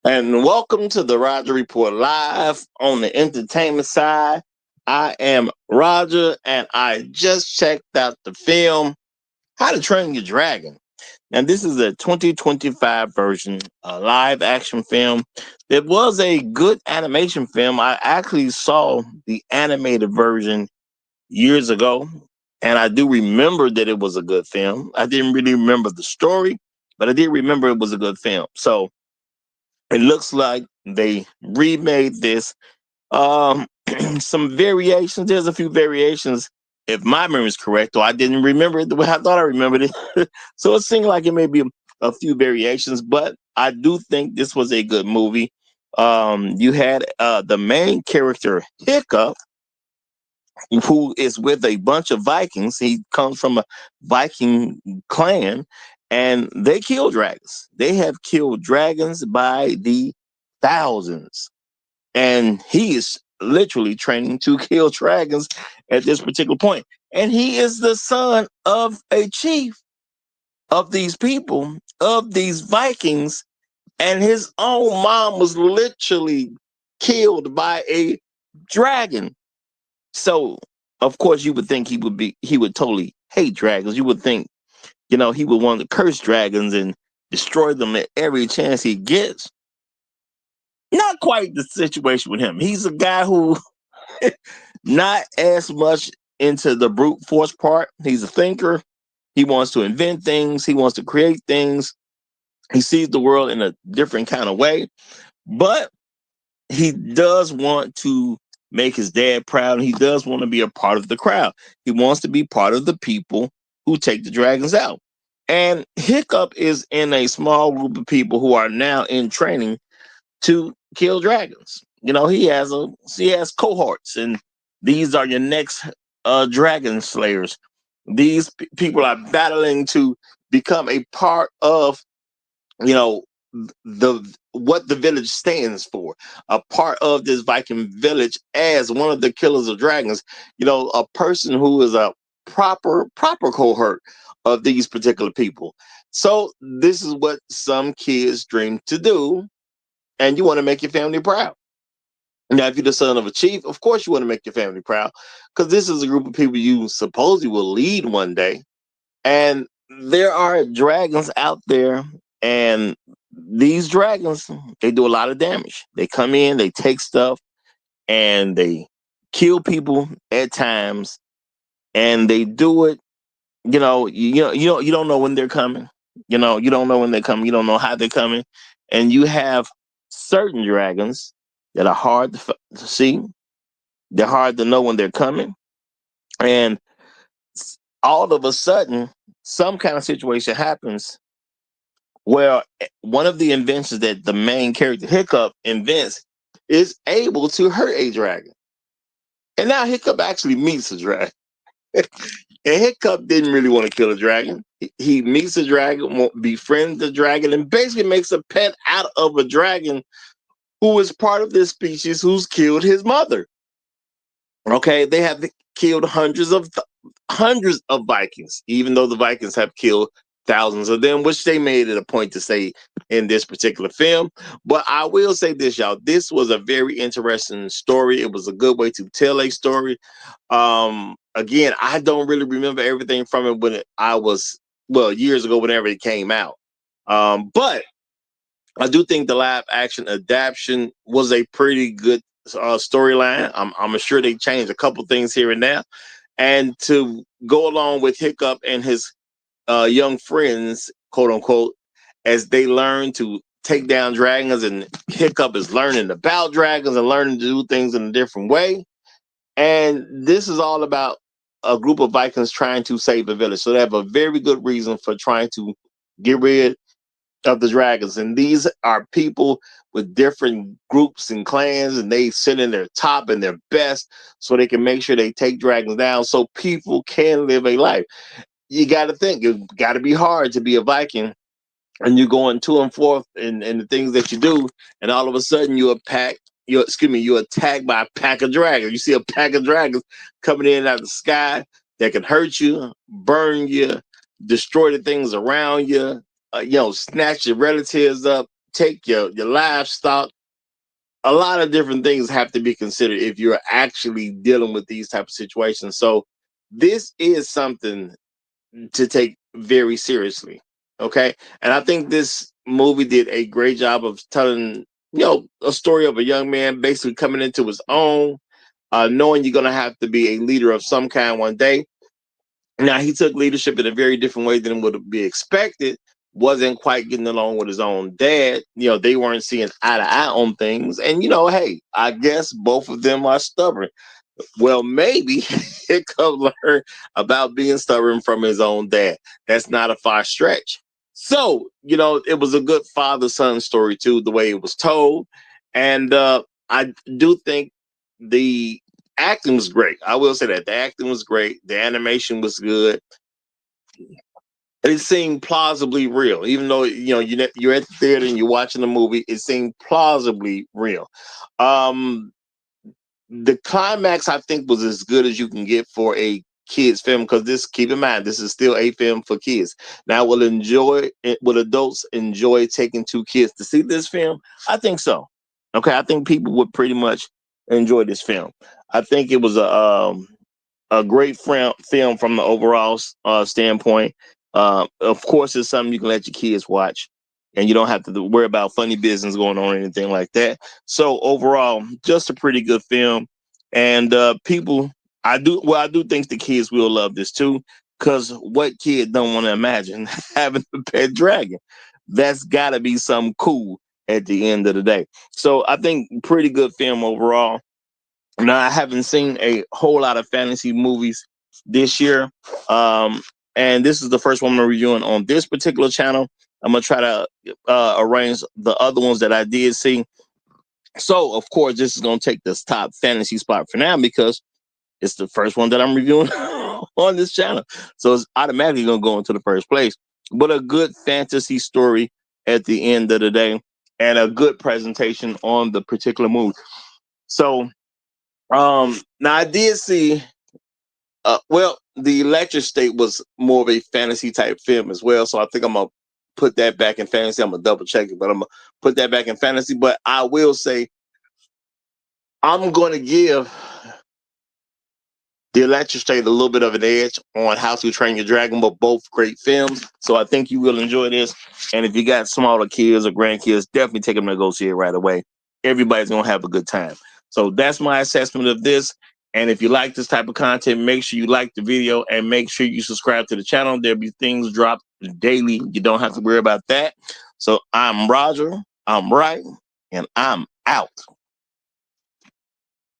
And welcome to the Roger Report Live on the entertainment side. I am Roger, and I just checked out the film How to Train Your Dragon. And this is a 2025 version, a live action film. It was a good animation film. I actually saw the animated version years ago, and I do remember that it was a good film. I didn't really remember the story, but I did remember it was a good film. So it looks like they remade this. Um, some variations. There's a few variations, if my memory is correct, or I didn't remember it the way I thought I remembered it. So it seemed like it may be a few variations, but I do think this was a good movie. You had the main character Hiccup, who is with a bunch of Vikings. He comes from a Viking clan, and they kill dragons. They have killed dragons by the thousands, and he is literally training to kill dragons at this particular point. And he is the son of a chief of these people, of these Vikings, and his own mom was literally killed by a dragon. So, of course, you would think he would totally hate dragons. You would think, he would want to curse dragons and destroy them at every chance he gets. Not quite the situation with him. He's a guy who not as much into the brute force part. He's a thinker. He wants to invent things. He wants to create things. He sees the world in a different kind of way, but he does want to make his dad proud. And he does want to be a part of the crowd. He wants to be part of the people who take the dragons out. And Hiccup is in a small group of people who are now in training to kill dragons. He has cohorts, and these are your next dragon slayers. These people are battling to become a part of you know the what the village stands for, a part of this Viking village as one of the killers of dragons. A person who is a proper cohort of these particular people. So this is what some kids dream to do, and you want to make your family proud. Now, if you're the son of a chief, of course you want to make your family proud, because this is a group of people you supposedly will lead one day. And there are dragons out there, and these dragons, they do a lot of damage. They come in, they take stuff, and they kill people at times, and they do it. You don't know when they're coming. You don't know when they're coming. You don't know how they're coming, and you have certain dragons that are hard to see. They're hard to know when they're coming, and all of a sudden, some kind of situation happens where one of the inventions that the main character Hiccup invents is able to hurt a dragon. And now Hiccup actually meets a dragon. And Hiccup didn't really want to kill a dragon. He meets a dragon, befriends the dragon, and basically makes a pet out of a dragon who is part of this species who's killed his mother. Okay, they have killed hundreds of Vikings, even though the Vikings have killed thousands of them, which they made it a point to say in this particular film. But I will say this, y'all. This was a very interesting story. It was a good way to tell a story. Again, I don't really remember everything from it I was, well, years ago, whenever it came out. But I do think the live action adaptation was a pretty good storyline. I'm sure they changed a couple things here and there. And to go along with Hiccup and his young friends, quote unquote, as they learn to take down dragons, and Hiccup is learning about dragons and learning to do things in a different way. And this is all about a group of Vikings trying to save a village. So they have a very good reason for trying to get rid of the dragons. And these are people with different groups and clans, and they sit in their top and their best so they can make sure they take dragons down so people can live a life. You got to think, it got to be hard to be a Viking, and you're going to and forth in the things that you do, and all of a sudden you're attacked by a pack of dragons. You see a pack of dragons coming in out of the sky that can hurt you, burn you, destroy the things around you, snatch your relatives up, take your livestock. A lot of different things have to be considered if you're actually dealing with these type of situations. So this is something to take very seriously. Okay. And I think this movie did a great job of telling, a story of a young man basically coming into his own, knowing you're going to have to be a leader of some kind one day. Now, he took leadership in a very different way than would be expected. Wasn't quite getting along with his own dad. They weren't seeing eye to eye on things. And, hey, I guess both of them are stubborn. Well, maybe he could learn about being stubborn from his own dad. That's not a far stretch. So, it was a good father-son story too, the way it was told. And I do think the acting was great. I will say that the acting was great. The animation was good. It seemed plausibly real, even though you're at the theater and you're watching the movie. It seemed plausibly real. The climax, I think, was as good as you can get for a kids film, because keep in mind, this is still a film for kids. Now, will adults enjoy taking two kids to see this film? I think so. Okay, I think people would pretty much enjoy this film. I think it was a great film from the overall standpoint. Of course, it's something you can let your kids watch, and you don't have to worry about funny business going on or anything like that. So overall, just a pretty good film. And I do think the kids will love this too, because what kid don't want to imagine having a pet dragon? That's got to be something cool at the end of the day. So I think pretty good film overall. Now, I haven't seen a whole lot of fantasy movies this year. And this is the first one I'm reviewing on this particular channel. I'm going to try to arrange the other ones that I did see. So, of course, this is going to take this top fantasy spot for now, because it's the first one that I'm reviewing on this channel. So it's automatically going to go into the first place. But a good fantasy story at the end of the day, and a good presentation on the particular movie. So, now I did see, the Electric State was more of a fantasy type film as well. So I think I'm gonna put that back in fantasy. I'm gonna double check it, but I'm gonna put that back in fantasy. But I will say I'm gonna give the Electric State a little bit of an edge on How to Train Your Dragon, but both great films. So I think you will enjoy this. And if you got smaller kids or grandkids, definitely take them to go see it right away. Everybody's gonna have a good time. So that's my assessment of this. And if you like this type of content, make sure you like the video and make sure you subscribe to the channel. There'll be things dropped daily. You don't have to worry about that. So I'm Roger. I'm right. And I'm out.